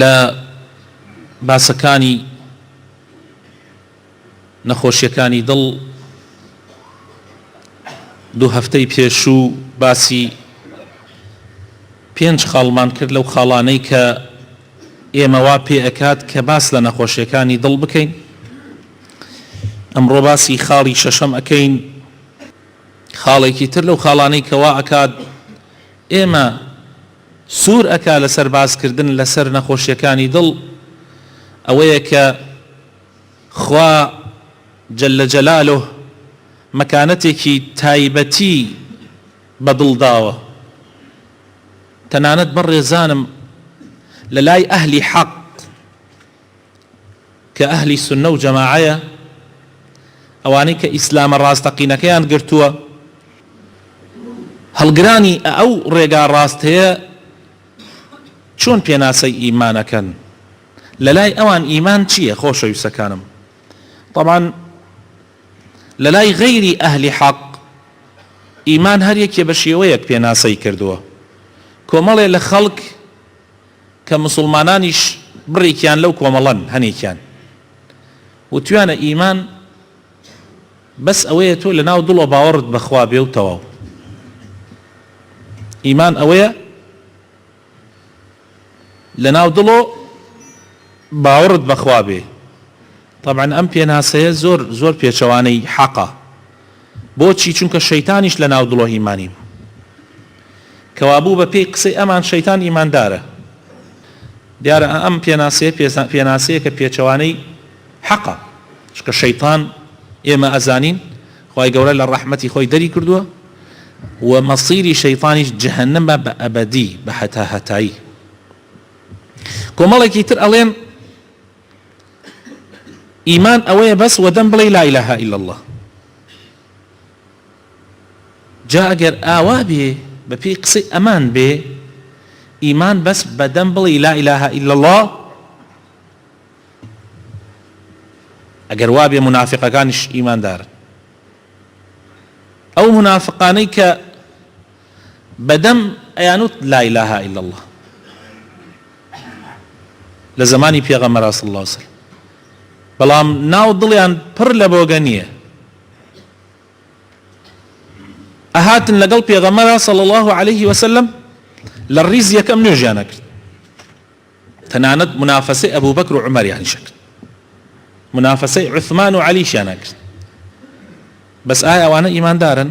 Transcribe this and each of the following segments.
لە باسەکانی نەخۆشیەکانی دڵ دوو هەفتەی پێشوو باسی 5 خاڵمان کرد لەو خاڵانەی کە ئێمەوا پێ ئەکات کە باس لە نەخۆشیەکانی دڵ بکەین. ئەمڕۆ باسی خاڵی شەشەم ئەکەین، خاڵێکی تر لەو خاڵانەی کەوا ئەکات ئێمە سوور ئەکا لەسەر باسکردن لەسەر نەخۆشیەکانی دڵ، ئەوەیە کە خوا جەلە جەلالۆ مەکانەتێکی تایبەتی بەدڵ داوە. تەنانەت بەڕێزانم لە لای ئەهلی حەق کە ئەهلی سونە و جەماعەیە، ئەوانەی کە ئیسلامە ڕاستەقینەکەیان گرتووە، هەڵگرانی ئەو ڕێگا ڕاستەیە چۆن پێناسەی ئیمانەکەن، لە لای ئەوان ئیمان چییە؟ خۆشەویستەکانم، طبعاً لە لای غەیری ئەهلی حەق ئیمان هەر یەکێ بە شێوەیەک پێناسەی کردووە. کۆمەڵێ لە خەڵک کە مسلمانانیش بڕێکیان لەو کۆمەڵەن هەنێکیان وتویانە ئیمان بەس ئەوەیە تۆ لە ناو دڵۆ باوەڕت بەخوا بێ و تەواو. ئیمان ئەوەیە لە ناو دڵۆ باوەڕت بەخوا بێ. طبعاً ئەم پێناسەیە زۆر پێچەوانەی حەقە. بۆچی؟ چونکە شەیتانیش لە ناو دڵۆ ئیمانی کەوابوو بە پێی قسەی ئەمان شەیتان ئیماندارە. دیارە ئەم پێناسەیە کە پێچەوانەی حەقە، چونکە شەیتان ئێمە ئەزانین خوای گەورە لە ڕەحمەتی خۆی دەری کردووە و مەسیری شەیتانیش جەهەنەمە بە ئەبەدی بە هەتاهەتایی. کۆمەڵێکی تر ئەڵێن ئیمان ئەوەیە بەس وەدەم بڵێ لا ئیلاهە ئیلا الله. جا ئەگەر ئاوا بێ بە پێی قسەی ئەمان بێ ئیمان بەس بەدەم بڵێ لا ئیلاهە ئیلا الله، ئەگەر وا بێ منافقەکانیش ئیماندارن. ئەو منافقانەی کە بەدەم ئەیانوت لا ئیلاهە ئیلا الله لە زمانی پێغەمبەر صلی الله علیه وسلم، بەڵام ناو دڵیان پڕ لە بۆگە نییە. ئەهاتن لەگەڵ پێغەمبەر صلی الله عليه وسلم لە ڕیز یەکەم نوێژیانە کرد، تەنانەت منافەسەی ئەبوو بەکر و عومەریانیشە کرد، منافەسەی عوثمان و عەلیشیانە کرد. بەس ئایا ئەوانە ئیماندارن؟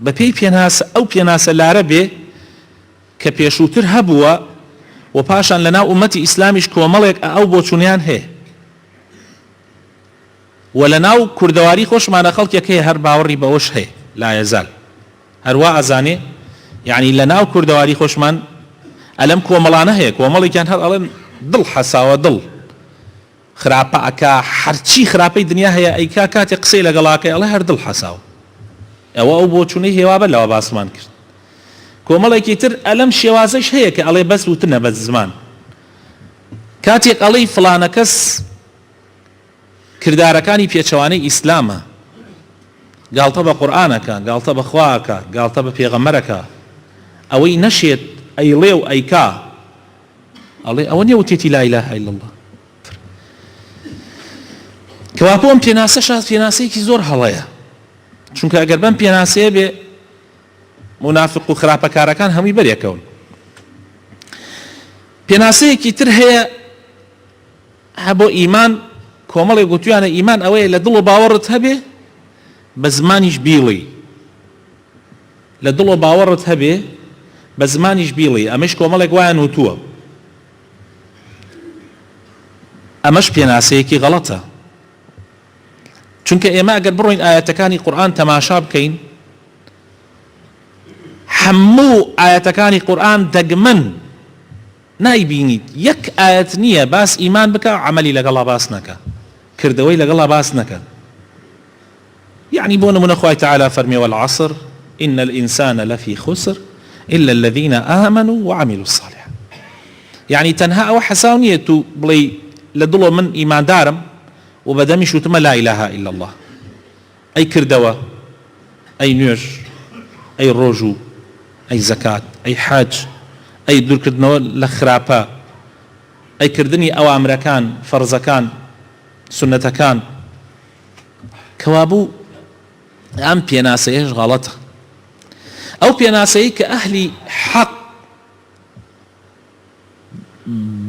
بە پێی پێناسە ئەو پێناسە لارە بێ کە پێشووتر هەبووە و پاشان لەناو ئومەتی ئیسلامیش کۆمەڵێک ئەو بۆچوونیان هەیە و لەناو کوردەواری خۆشمانە خەڵکێک هەیە هەر باوەڕی بەوەش هەیە لا یەزال، هەروە ئەزانێ یعنی لەناو کوردەواری خۆشمان ئەلەم کۆمەڵانە هەیە، کۆمەڵێکیان هەر ئەڵێن دڵ حەساوە، دڵ خراپە ئەکا، هەرچی خراپەی دنیا هەیە ئەیکا، کاتێک قسەی لەگەڵاکەی ئەڵێ هەر دڵ حەساوە. ئەوە ئەو بۆچوونەی هێوابە لەوە باسمان کرد. کۆمەڵێکی تر ئەلەم شێوازەش هەیە کە ئەڵێ بەس وتنە بە زمان، کاتێک ئەڵێی فڵانە کەس کردارەکانی پێچەوانەی ئیسلامە، گاڵتە بە قورئانەکە، گاڵتە بە خواکە، گاڵتە بە پێغەمبەرەکە، ئەوەی نەشێت ئەیڵێ و ئەیکا، ئەڵێ ئەوە نییە وتێتی لا ئیلاهە ئیلا الله. کەوابوو ئەم پێناسەش پێناسەیەکی زۆر هەڵەیە، چونکە ئەگەر بەم پێناسەیە بێ منافق و خراپەکارەکان هەمووی بەرێکەون. پێناسەیەکی تر هەیە بۆ ئیمان، کۆمەڵێک گوتویانە ئیمان ئەوەیە لە دڵ و باوەڕت هەبێ بە زمانیش بیڵی، لە دڵ و باوەڕت هەبێ بە زمانیش بیڵی. ئەمەش کۆمەڵێک وایان وتووە، ئەمەش پێناسەیەکی غەڵەتە، چونکە ئێمە ئەگەر بڕۆین ئاەتەکانی قورئان تەماشا بکەین، هەموو ئاەتەکانی قورئان دەگمەن نایبینیت یەک ئاەت نییە باس ئیمان بکە عەمەلی لەگەڵا باس نەکە، کردەوەی لەگەڵا باس نەکە. يعني بۆ نمونە خوای تعالی فەرمێ والعصر إن الإنسان لفي خسر إلا الذين آمنوا وعملوا الصالحات. يعني تەنها ئەوە حەساو نییە تو بڵێ لە دڵۆ من ئیماندارم و بەدەمی شوتمە لا ئیلاهە ئیلا الله، ئەی کردەوە، ئەی نوێژ، ئەی ڕۆژوو، ئەی زەکات، ئەی حەج، ئەی دوورکردنەوە لە خراپە، ئەیکردنی ئەوامرەکان فەرزەکان سنەتەکان کەوابوو ئەم پێناسەیەش غەڵەتە ئەو پێناسەیە کە ئەهلی حەق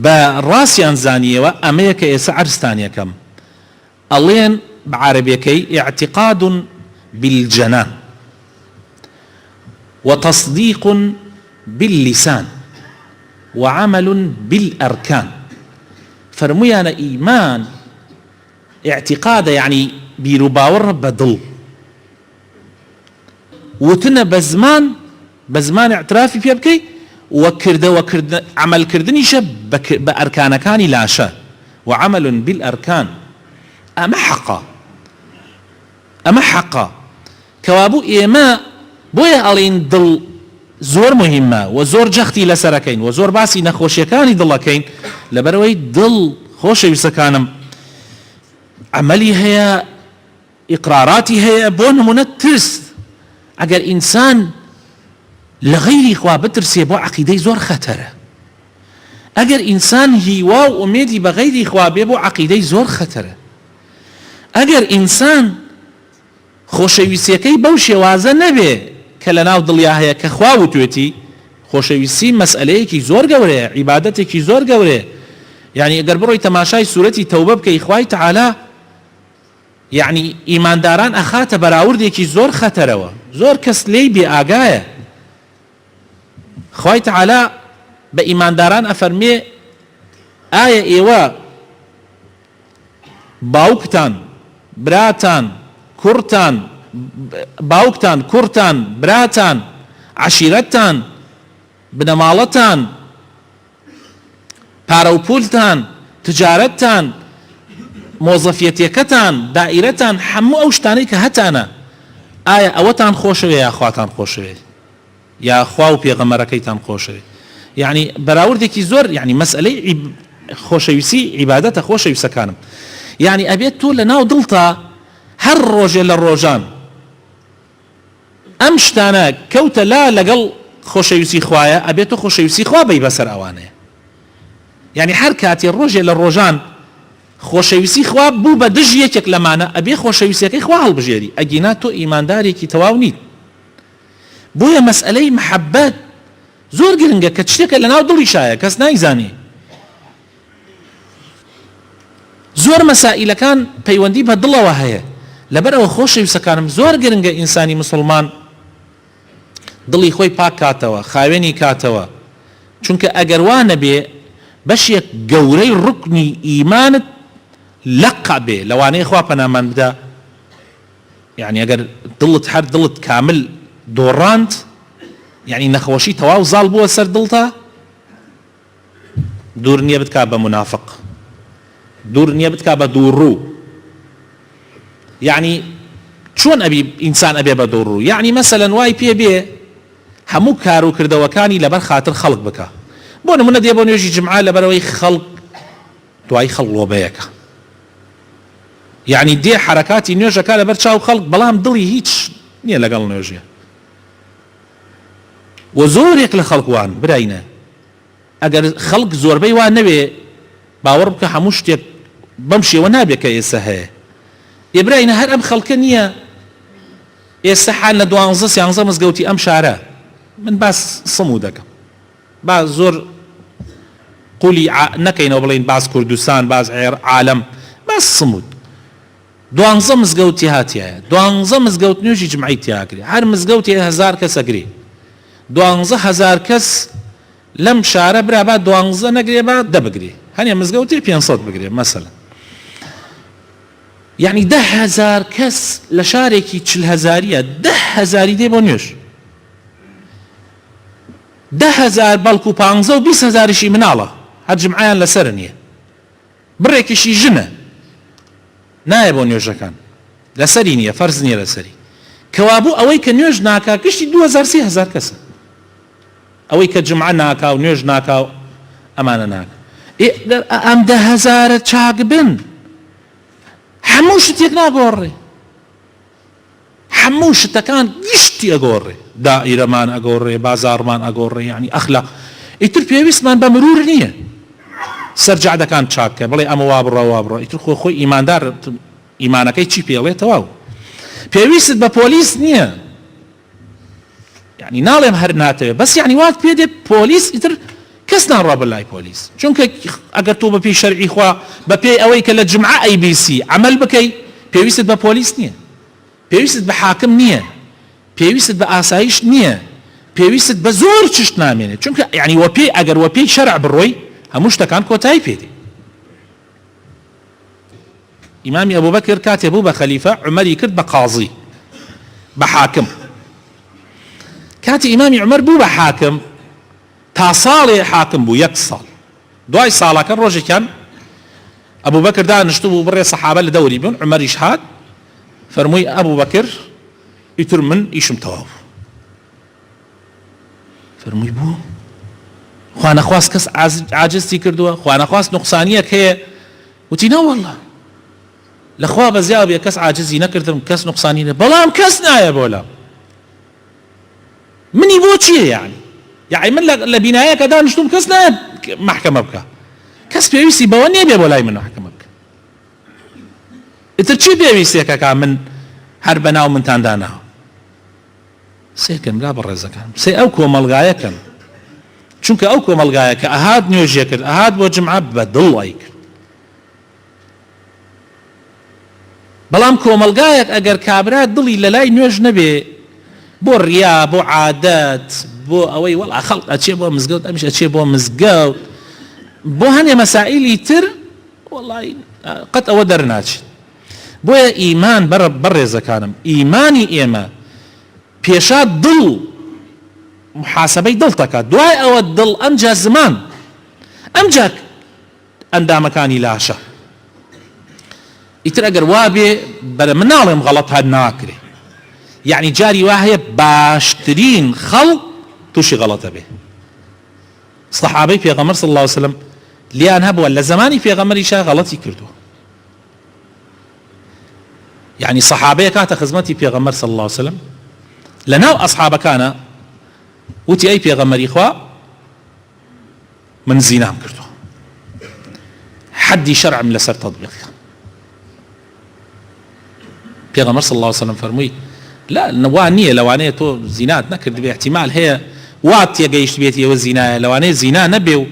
بە ڕاستیان زانیەوە ئەمەیە کە ئێستا عەرزتان یەکەم ئەڵێن بە عەرەبیەکەی اعتقاد بالجنان وتصديق باللسان وعمل بالأركان فرميانا إيمان اعتقاد يعني بيرباور بدل وتنا بزمان اعترافي في بكي وكرد عمل كردني شب بأركان كاني لاشا وعمل بالأركان أما حقا كوابو إيما بۆیە ئەڵێن دڵ زۆر مهمە و زۆر جەختی لەسەرەکەین و زۆر باسی نەخۆشیەکانی دڵەکەین لەبەرەوەی دڵ خۆشەویستەکانم عەمەلی هەیە ئیقراراتی هەیە بۆ نمونە ترس ئەگەر ئینسان لە غەیری خوا بترسێ بۆ عەقیدەی زۆر خەتەرە ئەگەر ئینسان هیوا و ئومێدی بە غەیری خوا بێ بۆ عەقیدەی زۆر خەتەرە ئەگەر ئینسان خۆشەویستیەکەی بەو شێوازە نەبێ کە لە ناو دڵیا هەیە کە خوا وتوێتی خۆشەویستی مەسئلەیەکی زۆر گەورەیە عیبادەتێکی زۆر گەورەیە یعنی ئەگەر بڕۆی تەماشای سوورەتی تەوبە بکەی خوای تەعالا یعنی ئیمانداران ئەخاتە بەراوردێکی زۆر خەتەرەوە زۆر کەس لێی بێ ئاگایە خوای تەعالا بە ئیمانداران ئەفەرمێ ئایا ئێوە باوکتان براتان کوڕتان باوکتان کوڕتان براتان عەشیرەتتان بنەماڵەتان پارە و پولتان تجارەتتان مۆزەفیەتیەکەتان دائیرەتان هەموو ئەو شتانەی کە هەتانە ئایا ئەوەتان خۆشەوێ یا خواتان خۆشەوێ یا خوا و پێغەمبەرەکەیتان خۆشەوێ یعنی بەراوردێکی زۆر یعنی مەسئلەی خۆشەویستی عیبادەتە خۆشەویستەکانم یعنی ئەبێت تۆ لە ناو دڵتا هەر ڕۆژێ لە ڕۆژان ئەم شتانە کەوتە لا لەگەڵ خۆشەویستی خوایە ئەبێت تۆ خۆشەویستی خوا بەی بەسەر ئەوانەیە یعنی هەر کاتێ ڕۆژێ لە ڕۆژان خۆشەویستی خوا بوو بە دژ یەکێک لەمانە ئەبێ خۆشەویستیەکەی خوا هەڵبژێری ئەگینا تۆ ئیماندارێکی تەواو نیت بۆیە مەسئلەی محەبەت زۆر گرنگە کە شتێکە لە ناو دڵی شایە کەس نایزانێ زۆر مەسائلەکان پەیوەندی بە دڵەوە هەیە لەبەرەوە خۆشەویستەکانم زۆر گرنگە ئینسانی مسلمان دڵی خۆی پاک کاتەوە خاوێنی کاتەوە چونکە ئەگەر وانە بێ بەشێک گەورەی ڕوکنی ئیمانت لەقا بێ لەوانەیە خوا پەنامان بدە یعنی ئەگەر دڵت هەر دڵت کامل دۆڕاند یعنی نەخۆشی تەواو زاڵ بووە سەر دڵتا دوور نییە بتکا بە منافق دوور نییە بتکا بە دووڕوو یعنی چۆن ئەبی ئینسان ئەبێ بە دووڕوو یعنی مەسەلەن وای پێ بێ هەموو کار و کردەوەکانی لەبەر خاتر خەڵک بکە بۆ نمونە دێ بۆ نوێژی جمعە لەبەرەوەی خەڵک دوای خەڵڵۆبەیەکە یعنی دێ حرەکاتی نوێژەکە لەبەر چاو خەڵک بەڵام دڵی هیچ نییە لەگەڵ نوێژیە و زۆرێک لە خەڵک وان براینە ئەگەر خەڵک زۆربەی وان نەوێ باوەڕ بکە هەموو شتێک بەم شێوە نابێت کە ئێستا هەیە ئێبراینە هەر ئەم خەڵکە نییە ئێستا حال لە 12 مزگەوتی ئەم شارە من باس سمو دەکەم باز زۆر قولی نەکەینەوە بڵێن باز کوردستان باز عالم باز سمود 12 مزگەوتی هاتیایە 12 مزگەوت نوێژی جمعی تیاکرێ هەر مزگەوتی 1000 کەس ئەگرێ 12,000 کەس لەم شارە برا با 12 نەگرێ با دەبگرێ هەنێ مزگەوتی 500 بگرێ مەسەلەن یعنی 10,000 کەس لە شارێکی 40,000 10,000 دێ بۆ نوێژ 10,000 بەڵکو 15 و 20,000شی مناڵە هەر جمعیان لەسەر نییە بڕێکیشی ژنە نایە بۆ نوێژەکان لەسەری نییە فەرز نییە لەسەری کەوابوو ئەوەی کە نوێژ ناکا کشتی 2,000-3,000 کەسە ئەوەی کە جمعە ناکا و نوێژ ناکا و ئەمانە ناکا ئەم 10,000 چاک بن هەموو شتێک ناگۆڕێ هەموو شتەکان گشتی ئەگۆڕێ دائیرەمان ئەگۆڕێ بازارمان ئەگۆڕێ یعنی ئەخلاق ئیتر پێویستمان بە مرور نییە سەرجع دەکان چاکە بڵێ ئەمە وا بڕە ئیتر خۆی ئیماندار ئیمانەکەی چی پێڵێتەوە پێویست بە پۆلیس نییە یعنی ناڵێم هەر ناتەوێت بەس یعنی وات پێ دێت پۆلیس ئیتر کەس ناڕوا بەلای پۆلیس چونکە ئەگەر تۆ بەپێی شەرعی خوا بەپێی ئەوەی کە لە جمعە ABC عمل بکەی پێویست بە پۆلیس نییە پێویست بە حاکم نییە پێویست بە ئاسایش نییە پێویست بە زۆر چشت نامێنێت چونکە یعنی وەپێی ئەگەر وەپێی شەرع بڕۆی هەموو شتەکان کۆتایی پێدێ ئیمامی ئەبوبەکر کاتێ بوو بە خەلیفە عومەری کرد بە قازی بە حاکم کاتی ئیمامی عومەر بوو بە حاکم تا ساڵێ حاکم بوو 1 ساڵ دوای ساڵەکە ڕۆژێکیان ئەبوبەکر دانیشتو بوو بڕێ سەحابە لە دەوری بوون عومەریش هات فەرمووی ئەبوبەکر ئیتر من ئیشم تەواو فەرمووی بوو خوا نەخواست کەس عاجزی کردووە خوا نەخواست نوقسانیەک هەیە وتی نەوەڵڵا لەخوا بەزیاو بێ کەس عاجزی نەکردم کەس نوقسانی نە بەڵام کەس نایە بۆلام منی بۆ چییە یعنی من لە بینایەکە دانیشتوم کەس نایە محکەمە بکە کەس پێویستی بەوە نییە بێ بۆ لای من محکەمە بکە ئیتر چی پێویستێکەکە من هەر بەناو منتان داناوە سێکەم لا بەڕێزەکان سێ ئەو کۆمەڵگایەکەن چونکە ئەو کۆمەڵگایە کە ئەهات نوێژیە کرد ئەهات بۆ جمعە بە دڵی کرد بەڵام کۆمەڵگایەک ئەگەر کابرا دڵی لە لای نوێژ نەبێ بۆ ڕیا بۆ عادەت بۆ ئەوەی وەڵا خەڵق ئەچێ بۆ مزگەوت ئەمیش ئەچێ بۆ مزگەوت بۆ هەنێ مەسائیلی تر وەڵای قەت ئەوە دەرناچێت بۆیە ئیمان بەڕێزەکانم ئیمانی ئێمە پێشا دڵ محاسبەی دڵ دەکات دوای ئەوە دڵ ئەمجا زمان ئەمجا ئەندامەکانی لاشە ئیتر ئەگەر وا بێ بەرە من ناڵێم غەڵەت هەر ناکرێ یعنی جاری وا هەیە باشترین خەڵق تووشی غەڵەتە بێ سەحابەی پێغەمبەر صلی الله علیه وسلم لیان هەبووە لە زمانی پێغەمبەریشا غەڵەتی کردووە یعنی سەحابەیە کاتە خزمەتی پێغەمبەر صلی الله علیه وسلم لەناو ئەصحابەکانە وتی ئەی پێغەمبەری خوا من زینام کردووە حەدی شەرعم لەسەر تەطبیقە پێغەمبەر صلی الله علیه وسلم فەرمووی لا وا نییە لەوانەیە تۆ زینات نەکرد بێ احتیمال هەیە وات تێگەیشت بێت ئێوە زینایە لەوانەیە زینا نەبێ و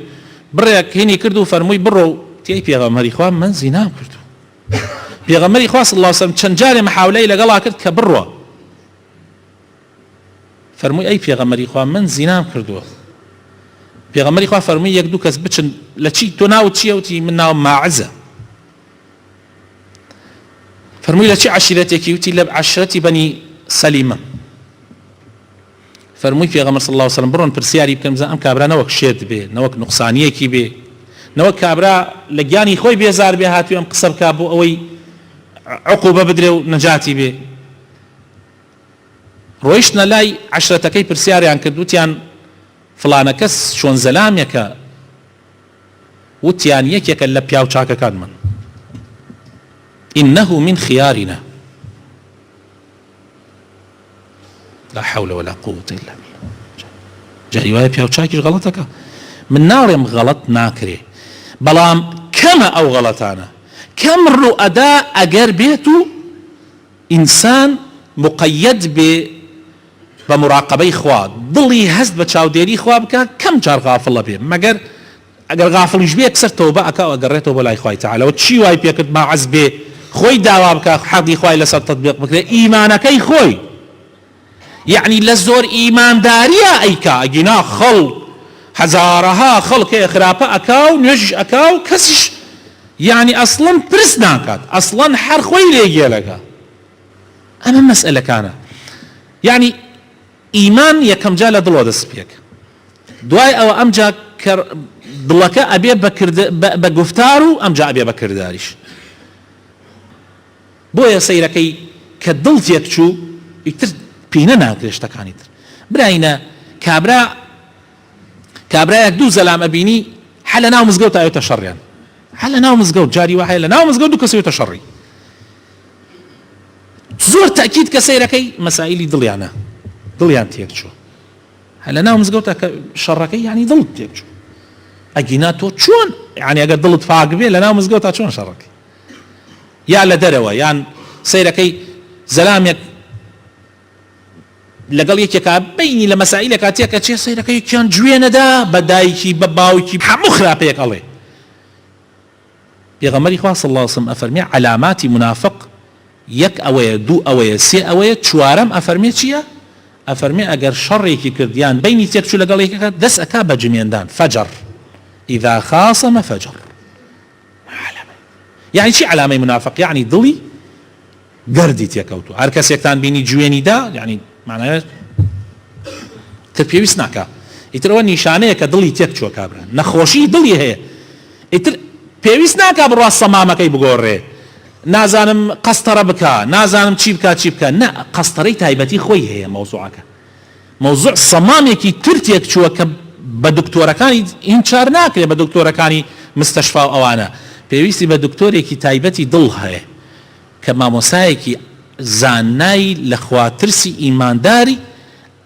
بڕێک هێنی کرد و فەرمووی بڕۆ تی پێغەمبەری خوا من زینام کردووە پێغەمبەری خوا صلی الله علیه وسلم چەند جارێ محاولەی لەگەڵا کرد کە بڕۆ فەرمووی ئەی پێغەمبەری خوا من زینام کردووە پێغەمبەری خوا فەرمووی یەک دوو کەس بچن لە چی تۆ ناوت چییە وتی من ناوم ماعزە فەرمووی لە چی عەشیرەتێکی وتی لە عەشیرەتی بەنی سەلیمە فەرمووی پێغەمبەر صلی الله علیه وسلم بڕۆن پرسیاری بکەن بزان ئەم کابرا نەوەک شێت بێ نەوەک نوقسانیەکی بێ نەوەک کابرا لە گیانی خۆی بێزار بێ هاتووی ئەم قسە بکا بۆ ئەوەی عقوبە بدرێ و نەجاتی بێ ڕۆیشتنە لای عەشرەتەکەی پرسیاریان کرد وتیان فڵانە کەس شۆن زەلامێکە وتیان یەکێکە لە پیاو چاکەکان من إنه من خيارنا لا حول ولا قوة إلا بالله جاري وايا بياو چاكيش غلطك من نارم غلط ناكري بلام كما أو غلطانا كم رؤداء أجر بيتو إنسان مقيد بمراقبة إخوة ضلي هزد بتشاو ديري إخوة بك كم جار غافل بيه مگر أجر غافل يجبيه كسر توبة أكا وأجريته بلا إخوة تعالى وتشي واي بيكت ما عزبه خوي داوا بك حقي خوي لسر تطبيق بك إيمانك أي خوي يعني لزور إيمان داريا أيكا أجينا خلق هزارها خلق خرافة أكاو نجش أكاو كسش يعني أصلا برسناكات أصلا حر خوي ليجي لك أما مسألة كان يعني إيمان يكم جال دلو دس بيك دواي أو أمجا دلك أبي بقفتارو أمجا أبي بكرداريش بۆیە سەیرەکەی کە دڵ تێکچوو ئیتر پینە ناکرێ شتەکانی تر براینە کابرایەک دوو زەلام ئەبینی حە لە ناو مزگەوت ئەوێتە شەڕیان حە لە ناو مزگەوت جاری وایە لە ناو مزگەوت دوو کەس ئەوێتە شەڕی زۆر تەکید کە سەیرەکەی مەسائیلی دڵیان تێکچوو هە لە ناو مزگەوتە کە شەڕەکەی یعنی دڵ تێکچوو ئەگینا تۆ چۆن یعنی ئەگەر دڵت پاک بێ لە ناو مزگەوت تا چۆن شەڕەکەی یا لە دەرەوە یان سەیرەکەی زەلامێک لەگەڵ یەکێکا بینی لە مەسائلێکا تێکە چێ سەیرەکەی کیان گوێنەدا بە دایکی بە باوکی هەموو خراپەیەک ئەڵێ پێغەمبەری خوا صلی الله علیه وسلم ئەفەرمێ علاماتی منافق یەک ئەوەیە دوو ئەوەیە سێ ئەوەیە چوارەم ئەفەرمێ چییە ئەفەرمێ ئەگەر شەڕێکی کردیان بینی تێکچوو لەگەڵ یەکێکە دەست ئەکا بە جمێندان فەجر إذا خاصم فجر يعني چی علامەی منافق يعني دڵی گەردی تێکەوتووە هەر کەسێکتان بینی جوێنی دا يعني معناوێت تر پێویست ناکە ئیترەوە نیشانەیە کە دڵی تێک چووە کابرا نەخۆشی دڵی هەیە ئیتر پێویست ناکە بڕوا سەمامەکەی بگۆڕێ نازانم قەستەرە بکە نازانم چی بکە نە قەستەرەی تایبەتی خۆی هەیە مەوزوعەکە مەوزوع سەمامێکی تر تێک چووە کە بە دکتۆرەکانی ئینچار ناکرێت بە دکتۆرەکانی مستەشفا و ئەوانە پێویستی بە دکتۆرێکی تایبەتی دڵ هەیە کە مامۆسایەکی زانای لە خواترسی ئیمانداری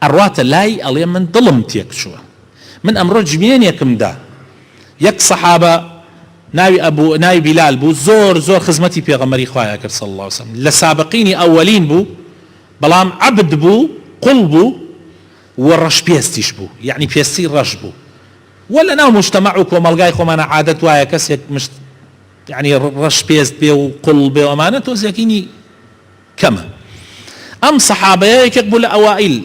ئەڕواتە لای ئەڵێ من دڵم تێک چووە من ئەمڕۆ جمێنێکمدا یەک سەحابە ناوی بیلال بوو زۆر خزمەتی پێغەمبەری خوایە کرد صلی الله علیه وسلم لە سابقینی ئەوەلین بوو بەڵام عەبد بوو قوڵ بوو وڕەش پێستیش بوو یعنی پێستی ڕەش بوو ولا ناو مجتمع و کۆمەڵگای خۆمانە عادەت وایە کەسێک يعني ڕەش پێست بێ و قوڵ بێ و ئەمانە تۆزیەکینی کەمە ئەم سەحابەیە یەکێک بوو لە ئەوائیل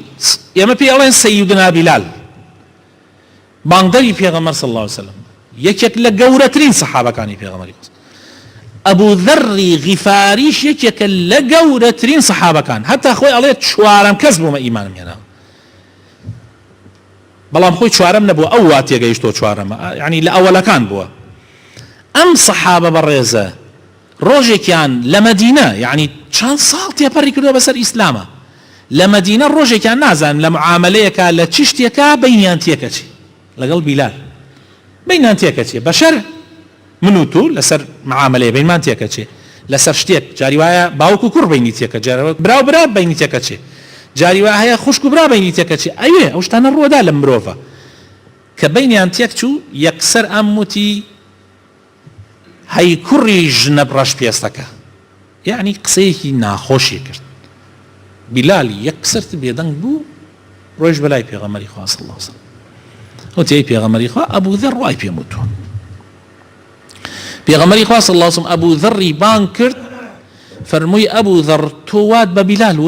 ئێمە پێی ئەڵێن سەیدنا بیلال بانگدەری پێغەمبەر صلی الله علیه وسلم یەکێک لە گەورەترین سەحابەکانی پێغەمبەری ئەبوو ذەڕی غیفاریش یەکێکە لە گەورەترین سەحابەکان هەتا خۆی ئەڵێ چوارەم کەس بوومە ئیمانم هێناوە بەڵام خۆی چوارەم نەبووە ئەو وا تێگەیشتۆ چوارەمە یعنی لە ئەوەلەکان بووە ئەم سەحابە بەڕێزە ڕۆژێکیان لە مەدینە یعنی چەند ساڵ تێپەڕی کردووە بەسەر ئیسلامە لە مەدینە ڕۆژێکیان نازانم لە معاملەیەکە لە چی شتێکە بەینیان تێکەچی لەگەڵ بیلال بەینیان تێکەچێ بەشەر من و تو لەسەر معاملەیە بینمان تێکەچێ لەسەر شتێک جاری وایە باوک و کوڕ بینی تێکە براو برا بینی تێکەچێ جاری وایە هەیە خوشک و برا بینی تێکەچێ ئەوێ ئەو شتانە ڕووەدا لە مرۆڤە کە بینیان تێک چوو یەکسەر ئەم وتی هەی کوڕی ژنە ڕەش پێستەکە یعنی قسەیەکی ناخۆشی کرد بیلالی یەکسەر بێدەنگ بوو ڕۆیش بەلای پێغەمبەری خوا صلی الله علیه وسلم وتی پێغەمبەری خوا ئەبوو ذەڕ وای پێم وتووە پێغەمبەری خوا صلی الله علیه وسلم ئەبوو ذەڕی بانگ کرد فەرمووی ئەبوو ذەڕ تۆ وات بە بیلال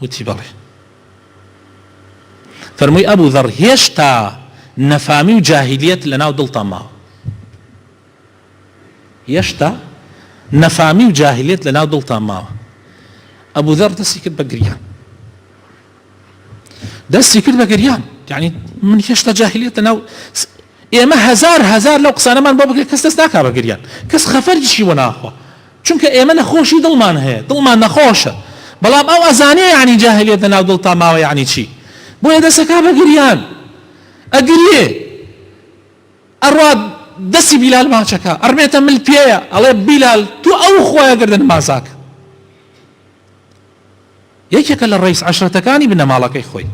وتی بەڵێ فەرمووی ئەبوو ذەڕ هێشتا نەفامی و جاهیلیەت لەناو دڵتان ماوە هێشتا نەفامی و جاهیلیەت لەناو دڵتان ماوە ئەبوو ذەڕ دەستی کرد بە گریان يعني من هێشتا جاهیلیەت لەناو ئێمە هەزار لەو قسانەمان بۆ بکرێت کەس دەست ناکا بە گریان کەس خەفەرجیشی وە ناخوا چونکە ئێمە نەخۆشی دڵمان هەیە دڵمان نەخۆشە بەڵام ئەو ئەزانێ یعنی جاهیلیەت لەناو دڵتان ماوە یعنی چی بۆیە دەسەکا بە گریان ئەگرێ ئەڕوا دەستی بیلال ماچەکە ئەڕمێتە مل پێیە ئەڵێ بیلال تو ئەو خۆیە گردن مازاکە یەکێکە لە ڕئیس عەشرەتەکانی بنەماڵەکەی خۆی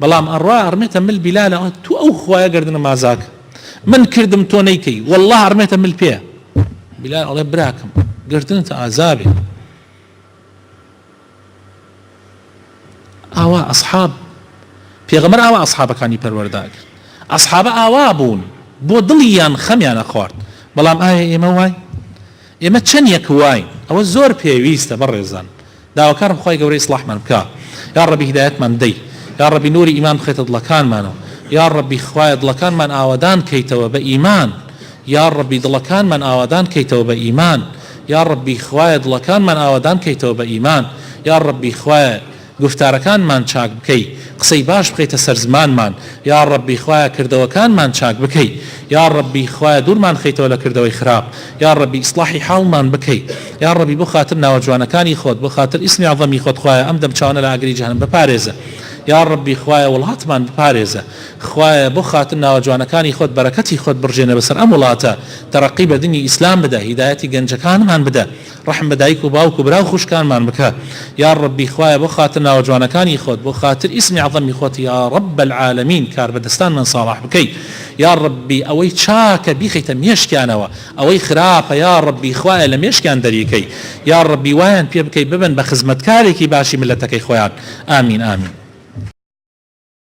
بەڵام ئەڕوا ئەڕمێتە مل بیلال ئەڵێ تو ئەو خۆیە گردن مازاکە من کردم تۆ نەیکەی والله ئەڕمێتە مل پێیە بیلال ئەڵێ براکەم گردنتە ئازابێ ئاوا ئەسحاب پێغەمبەر ئاوا ئەسحابەکانی پەروەردە کرد ئەسحابە ئاوا بوون بۆ دڵیان خەمیانە خوارد بەڵام ئایا ئێمە وای ئێمە چەندێک واین ئەوە زۆر پێویستە بەڕێزان داواکارم خۆی گەورەی ئیسلاحمان بکە یا ڕەبی هیدایەتمان دەی یا ڕەبی نوری ئیمان بخێتە دڵەکانمانەوە یا ڕەبی خوایە دڵەکانمان ئاوادان کەیتەوە بە ئیمان یا ڕەبی دڵەکانمان ئاوادان کەیتەوە بە ئیمان یا ڕەبی خوایە دڵەکانمان ئاوادان کەیتەوە بە ئیمان یا ڕەبی خوایە گفتارەکانمان چاک بکەی قسەی باش بخەیتە سەر زمانمان یا ڕەبی خوایە کردەوەکانمان چاک بکەی یا ڕەبی خوایە دوورمان خەیتەوە لە کردەوەی خراپ یا ڕەبی ئیسلاحی حاڵمان بکەی یا ڕەبی بۆ خاتر ناوە جوانەکانی خۆت بۆ خاتر ئیسمی عەظەمی خۆت خوایە ئەم دەم چاوانە لە ئاگری جەهەنەم بپارێزە یا ڕەبی خوایە وڵاتمان بپارێزە خوایە بۆ خاتر ناوە جوانەکانی خۆت بەرەکەتی خۆت بڕژێنە بەسەر ئەم وڵاتە تەرەقی بە دینی ئیسلام بدە هیدایەتی گەنجەکانمان بدە ڕەحم بە دایک و باوک و براو خوشکانمان بکە یا ڕەبی خوایە بۆ خاتر ناوە جوانەکانی خۆت بۆ خاتر ئیسمی عەظەمی خۆت یا ڕەب العالەمین کار بەدەستانمان ساڵح بکەی یا ڕەبی ئەوەی چاکە بیخەیتە مێشکیانەوە ئەوەی خراپە یا ڕەبی خوایە لە مێشکیان دەریکەی یا ڕەبی وایان پێ بکەی ببن بە خزمەتکارێکی باشی ملەتەکەی خۆیان ئامین ئامین